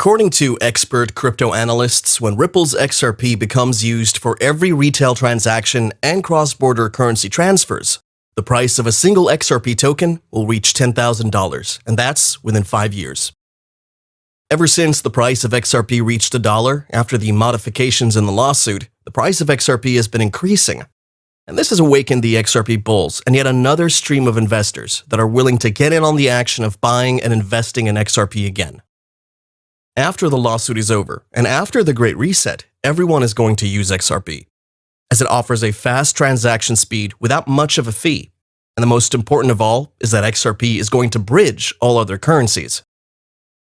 According to expert crypto analysts, when Ripple's XRP becomes used for every retail transaction and cross-border currency transfers, the price of a single XRP token will reach $10,000, and that's within 5 years. Ever since the price of XRP reached $1 after the modifications in the lawsuit, the price of XRP has been increasing. And this has awakened the XRP bulls and yet another stream of investors that are willing to get in on the action of buying and investing in XRP again. After the lawsuit is over, and after the Great Reset, everyone is going to use XRP, as it offers a fast transaction speed without much of a fee. And the most important of all is that XRP is going to bridge all other currencies.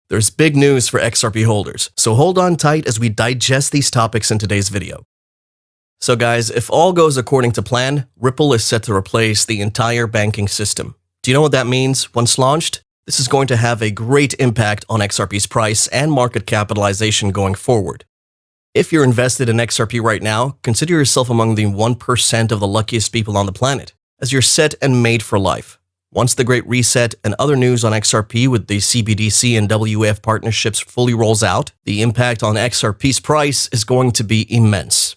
There's big news for XRP holders, so hold on tight as we digest these topics in today's video. So guys, if all goes according to plan, Ripple is set to replace the entire banking system. Do you know what that means once launched? This is going to have a great impact on XRP's price and market capitalization going forward. If you're invested in XRP right now, consider yourself among the 1% of the luckiest people on the planet, as you're set and made for life. Once the Great Reset and other news on XRP with the CBDC and WEF partnerships fully rolls out, the impact on XRP's price is going to be immense.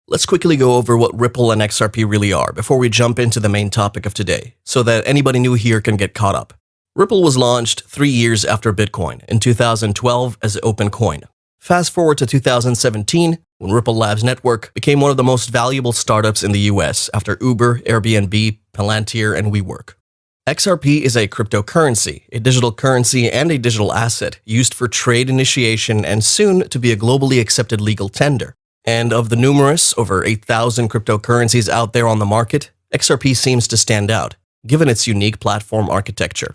Let's quickly go over what Ripple and XRP really are before we jump into the main topic of today, so that anybody new here can get caught up. Ripple was launched 3 years after Bitcoin in 2012 as OpenCoin. Fast forward to 2017, when Ripple Labs Network became one of the most valuable startups in the US after Uber, Airbnb, Palantir, and WeWork. XRP is a cryptocurrency, a digital currency and a digital asset used for trade initiation and soon to be a globally accepted legal tender. And of the numerous, over 8,000 cryptocurrencies out there on the market, XRP seems to stand out, given its unique platform architecture.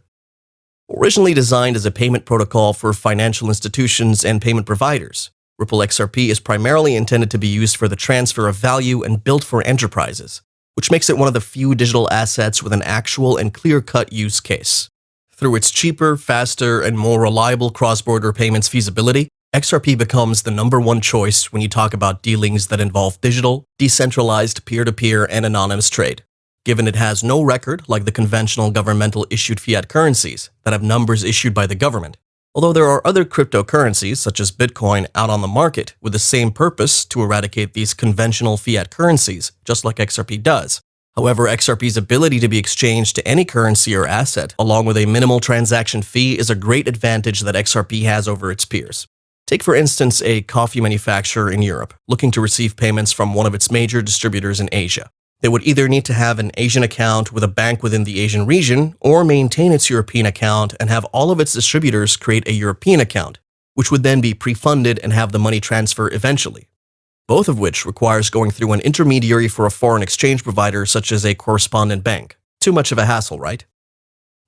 Originally designed as a payment protocol for financial institutions and payment providers, Ripple XRP is primarily intended to be used for the transfer of value and built for enterprises, which makes it one of the few digital assets with an actual and clear-cut use case. Through its cheaper, faster, and more reliable cross-border payments feasibility, XRP becomes the #1 choice when you talk about dealings that involve digital, decentralized, peer-to-peer, and anonymous trade. Given it has no record like the conventional governmental-issued fiat currencies that have numbers issued by the government, although there are other cryptocurrencies such as Bitcoin out on the market with the same purpose to eradicate these conventional fiat currencies, just like XRP does. However, XRP's ability to be exchanged to any currency or asset, along with a minimal transaction fee, is a great advantage that XRP has over its peers. Take for instance a coffee manufacturer in Europe looking to receive payments from one of its major distributors in Asia. They would either need to have an Asian account with a bank within the Asian region or maintain its European account and have all of its distributors create a European account, which would then be pre-funded and have the money transfer eventually. Both of which requires going through an intermediary for a foreign exchange provider such as a correspondent bank. Too much of a hassle, right?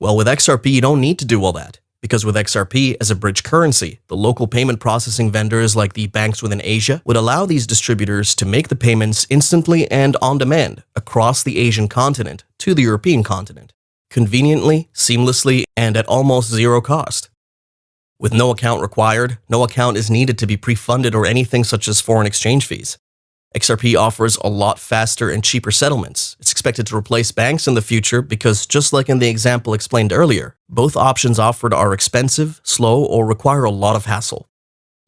Well, with XRP, you don't need to do all that. Because with XRP as a bridge currency, the local payment processing vendors like the banks within Asia would allow these distributors to make the payments instantly and on demand across the Asian continent to the European continent, conveniently, seamlessly, and at almost zero cost. With no account required, no account is needed to be pre-funded or anything such as foreign exchange fees. XRP offers a lot faster and cheaper settlements. It's expected to replace banks in the future because, just like in the example explained earlier, both options offered are expensive, slow, or require a lot of hassle.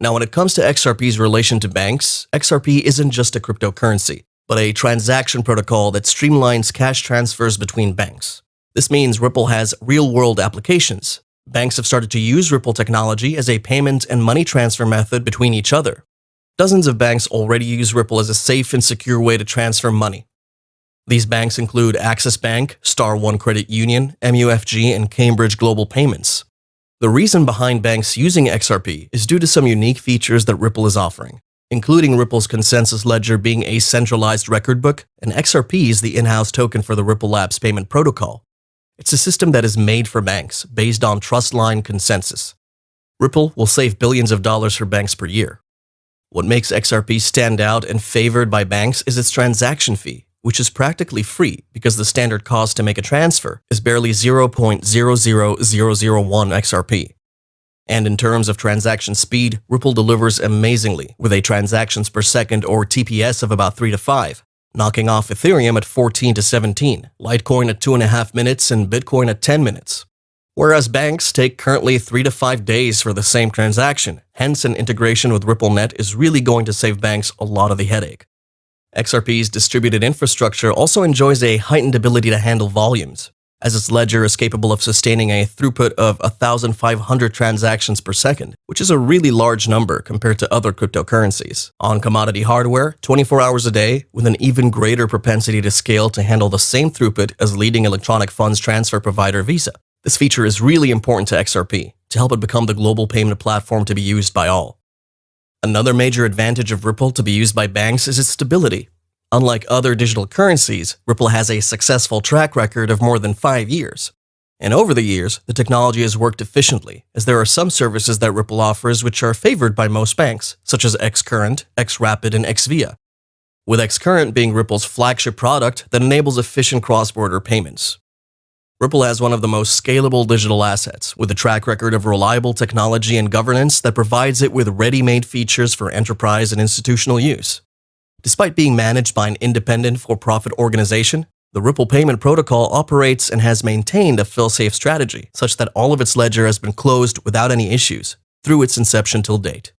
Now, when it comes to XRP's relation to banks, XRP isn't just a cryptocurrency, but a transaction protocol that streamlines cash transfers between banks. This means Ripple has real-world applications. Banks have started to use Ripple technology as a payment and money transfer method between each other. Dozens of banks already use Ripple as a safe and secure way to transfer money. These banks include Access Bank, Star One Credit Union, MUFG, and Cambridge Global Payments. The reason behind banks using XRP is due to some unique features that Ripple is offering, including Ripple's consensus ledger being a centralized record book, and XRP is the in-house token for the Ripple Labs payment protocol. It's a system that is made for banks, based on trust line consensus. Ripple will save billions of dollars for banks per year. What makes XRP stand out and favored by banks is its transaction fee, which is practically free because the standard cost to make a transfer is barely 0.00001 XRP. And in terms of transaction speed, Ripple delivers amazingly with a transactions per second or TPS of about 3 to 5, knocking off Ethereum at 14 to 17, Litecoin at 2.5 minutes, and Bitcoin at 10 minutes. Whereas banks take currently 3 to 5 days for the same transaction, hence an integration with RippleNet is really going to save banks a lot of the headache. XRP's distributed infrastructure also enjoys a heightened ability to handle volumes, as its ledger is capable of sustaining a throughput of 1,500 transactions per second, which is a really large number compared to other cryptocurrencies. On commodity hardware, 24 hours a day, with an even greater propensity to scale to handle the same throughput as leading electronic funds transfer provider Visa. This feature is really important to XRP to help it become the global payment platform to be used by all. Another major advantage of Ripple to be used by banks is its stability. Unlike other digital currencies, Ripple has a successful track record of more than 5 years. And over the years, the technology has worked efficiently, as there are some services that Ripple offers which are favored by most banks, such as Xcurrent, Xrapid, and Xvia. With Xcurrent being Ripple's flagship product that enables efficient cross-border payments. Ripple has one of the most scalable digital assets, with a track record of reliable technology and governance that provides it with ready-made features for enterprise and institutional use. Despite being managed by an independent for-profit organization, the Ripple payment protocol operates and has maintained a fail-safe strategy, such that all of its ledger has been closed without any issues, through its inception till date.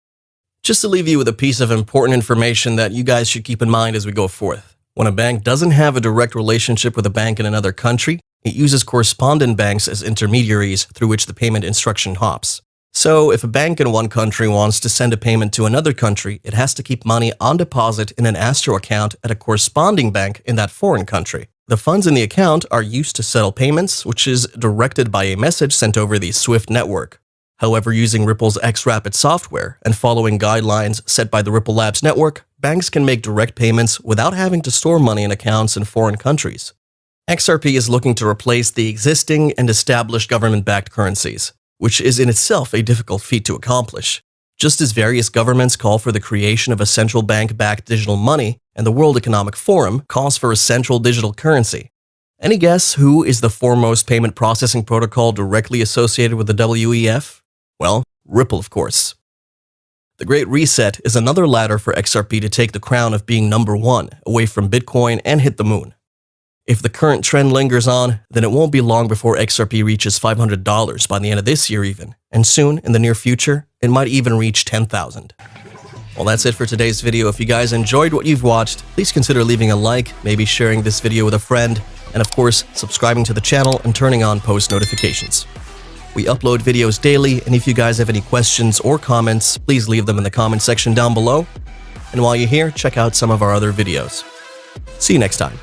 Just to leave you with a piece of important information that you guys should keep in mind as we go forth. When a bank doesn't have a direct relationship with a bank in another country, it uses correspondent banks as intermediaries through which the payment instruction hops. So, if a bank in one country wants to send a payment to another country, it has to keep money on deposit in an Astro account at a corresponding bank in that foreign country. The funds in the account are used to settle payments, which is directed by a message sent over the SWIFT network. However, using Ripple's Xrapid software and following guidelines set by the Ripple Labs network, banks can make direct payments without having to store money in accounts in foreign countries. XRP is looking to replace the existing and established government-backed currencies, which is in itself a difficult feat to accomplish. Just as various governments call for the creation of a central bank-backed digital money, and the World Economic Forum calls for a central digital currency. Any guess who is the foremost payment processing protocol directly associated with the WEF? Well, Ripple, of course. The Great Reset is another ladder for XRP to take the crown of being number one, away from Bitcoin and hit the moon. If the current trend lingers on, then it won't be long before XRP reaches $500 by the end of this year even, and soon, in the near future, it might even reach $10,000. Well, that's it for today's video. If you guys enjoyed what you've watched, please consider leaving a like, maybe sharing this video with a friend, and of course, subscribing to the channel and turning on post notifications. We upload videos daily, and if you guys have any questions or comments, please leave them in the comment section down below. And while you're here, check out some of our other videos. See you next time.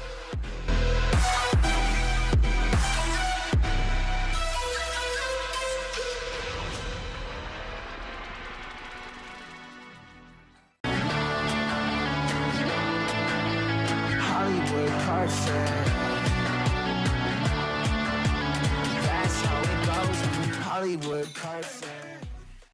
Hollywood Carson.